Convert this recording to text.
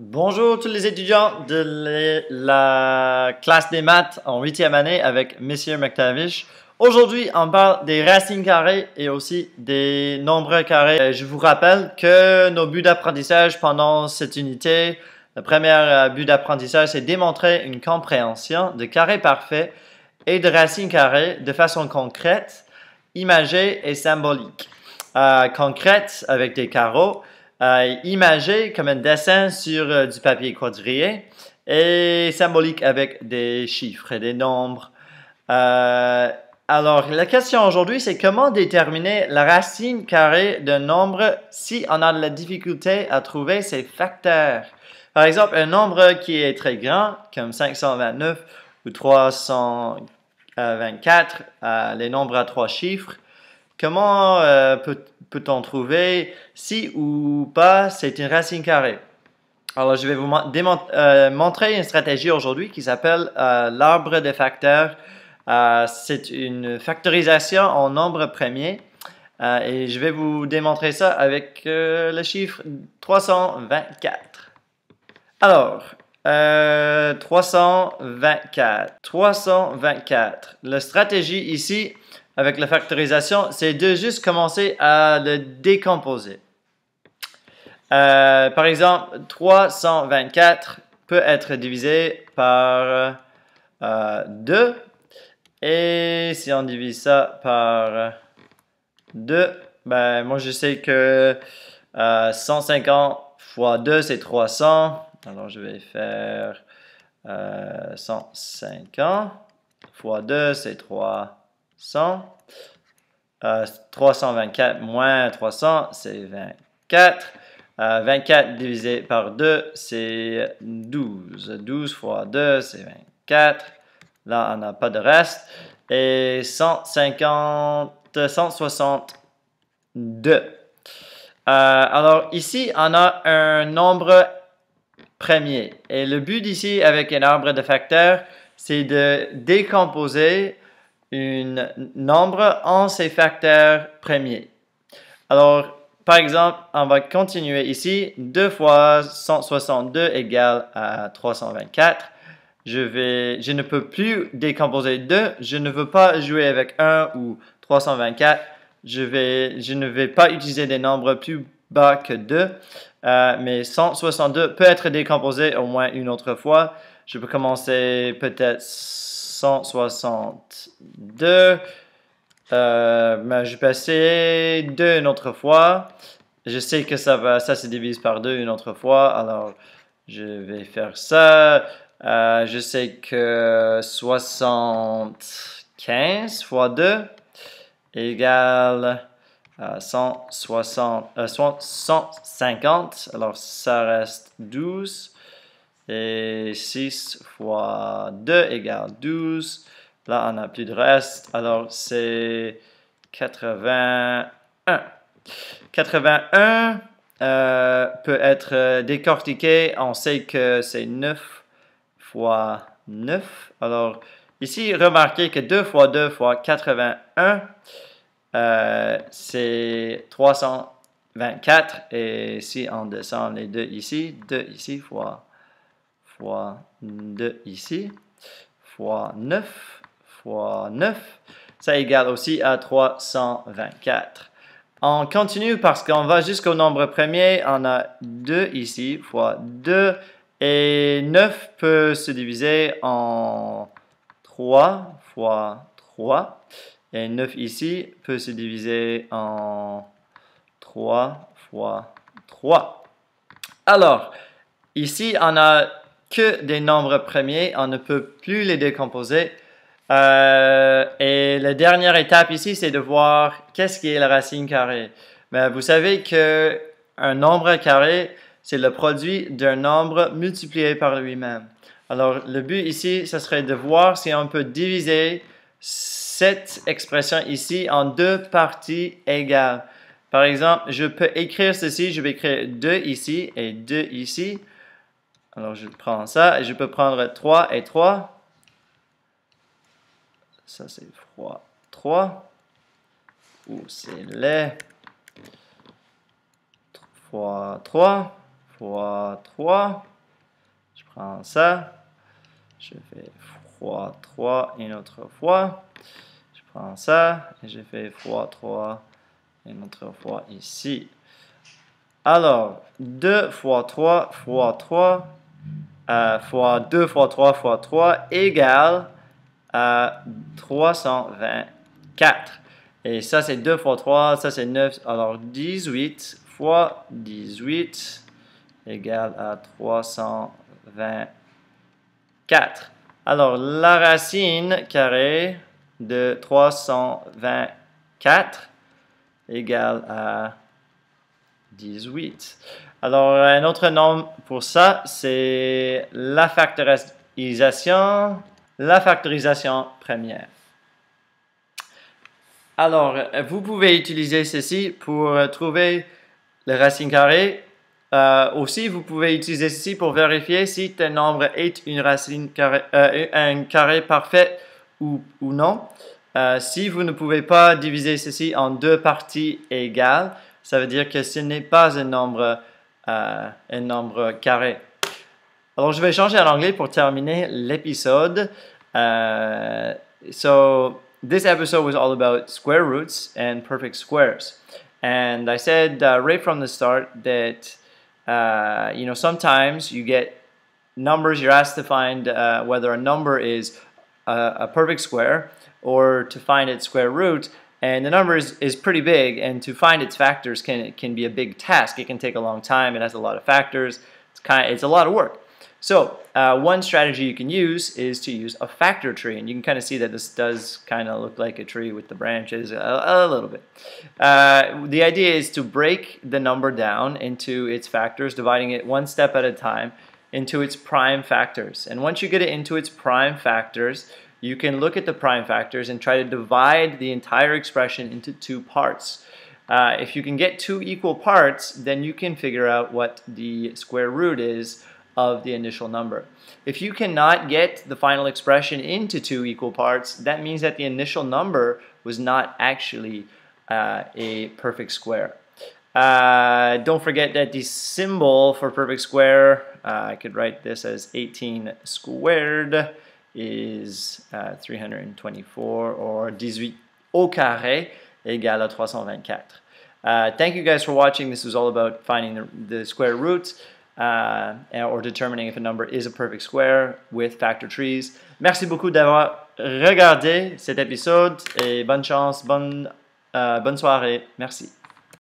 Bonjour tous les étudiants de la classe des maths en 8e année avec Monsieur McTavish. Aujourd'hui, on parle des racines carrées et aussi des nombres carrés. Je vous rappelle que nos buts d'apprentissage pendant cette unité, le premier but d'apprentissage, c'est démontrer une compréhension de carrés parfaits et de racines carrées de façon concrète, imagée et symbolique. Concrète avec des carreaux. Imagé comme un dessin sur du papier quadrillé et symbolique avec des chiffres et des nombres. Alors, la question aujourd'hui, c'est comment déterminer la racine carrée d'un nombre si on a de la difficulté à trouver ses facteurs. Par exemple, un nombre qui est très grand, comme 529 ou 324, les nombres à trois chiffres. Comment peut-on trouver si ou pas c'est une racine carrée? Alors, je vais vous montrer une stratégie aujourd'hui qui s'appelle l'arbre des facteurs. C'est une factorisation en nombres premiers et je vais vous démontrer ça avec le chiffre 324. Alors, 324. La stratégie ici, avec la factorisation, c'est de juste commencer à le décomposer. Par exemple, 324 peut être divisé par 2. Et si on divise ça par 2, ben, moi je sais que 150 fois 2, c'est 300. Alors, je vais faire 150 fois 2, c'est 300. 324 moins 300, c'est 24. 24 divisé par 2, c'est 12. 12 fois 2, c'est 24. Là, on n'a pas de reste. Et 162. Alors, ici, on a un nombre premier. Et le but ici, avec un arbre de facteurs, c'est de décomposer un nombre en ses facteurs premiers. Alors, par exemple, on va continuer ici. 2 fois 162 égale à 324. Je ne peux plus décomposer 2. Je ne veux pas jouer avec 1 ou 324. Je ne vais pas utiliser des nombres plus bas que 2. Mais 162 peut être décomposé au moins une autre fois. Je peux commencer peut-être 162. Mais je peux essayer 2 une autre fois. Je sais que ça se divise par 2 une autre fois. Alors, je vais faire ça. Je sais que 75 fois 2 égale 150. Alors, ça reste 12. Et 6 fois 2 égale 12. Là, on n'a plus de reste. Alors, c'est 81. 81 peut être décortiqué. On sait que c'est 9 fois 9. Alors, ici, remarquez que 2 fois 2 fois 81, c'est 324. Et si on descend les 2 ici, 2 ici fois 2 ici, fois 9, fois 9, ça égale aussi à 324. On continue parce qu'on va jusqu'au nombre premier. On a 2 ici, fois 2. Et 9 peut se diviser en 3 fois 3. Et 9 ici peut se diviser en 3 fois 3. Alors, ici, on a que des nombres premiers. On ne peut plus les décomposer. Et la dernière étape ici, c'est de voir qu'est-ce qui est la racine carrée. Mais vous savez qu'un nombre carré, c'est le produit d'un nombre multiplié par lui-même. Alors, le but ici, ce serait de voir si on peut diviser cette expression ici en deux parties égales. Par exemple, je peux écrire ceci, je vais écrire 2 ici et 2 ici. Alors, je prends ça et je peux prendre 3 et 3. Ça, c'est fois 3. Ou c'est les fois 3. Fois 3. Je prends ça. Je fais fois 3 une autre fois. Je prends ça et je fais fois 3 une autre fois ici. Alors, 2 fois 3 fois 3 fois 2 fois 3 fois 3 égale à 324. Et ça, c'est 2 fois 3, ça, c'est 9. Alors, 18 fois 18 égale à 324. Alors, la racine carrée de 324 égale à 18. Alors, un autre nom pour ça, c'est la factorisation première. Alors, vous pouvez utiliser ceci pour trouver les racines carrées. Aussi, vous pouvez utiliser ceci pour vérifier si un nombre est une racine carrée, un carré parfait ou non. Si vous ne pouvez pas diviser ceci en deux parties égales, ça veut dire que ce n'est pas un nombre carré. Alors, je vais changer en anglais pour terminer l'épisode. So, this episode was all about square roots and perfect squares. And I said right from the start that, sometimes you get numbers, you're asked to find whether a number is a perfect square or to find its square root. And the number is pretty big, and to find its factors can be a big task. It can take a long time. It has a lot of factors. It's a lot of work. So one strategy you can use is to use a factor tree, and you can kind of see that this does kind of look like a tree with the branches a little bit. The idea is to break the number down into its factors, dividing it one step at a time into its prime factors. And once you get it into its prime factors, you can look at the prime factors and try to divide the entire expression into two parts. If you can get two equal parts, then you can figure out what the square root is of the initial number. If you cannot get the final expression into two equal parts, that means that the initial number was not actually a perfect square. Don't forget that the symbol for perfect square, I could write this as 18 squared is 324, or 18 au carré égale à 324. Thank you guys for watching. This was all about finding the square root or determining if a number is a perfect square with factor trees. Merci beaucoup d'avoir regardé cet épisode et bonne chance, bonne soirée. Merci.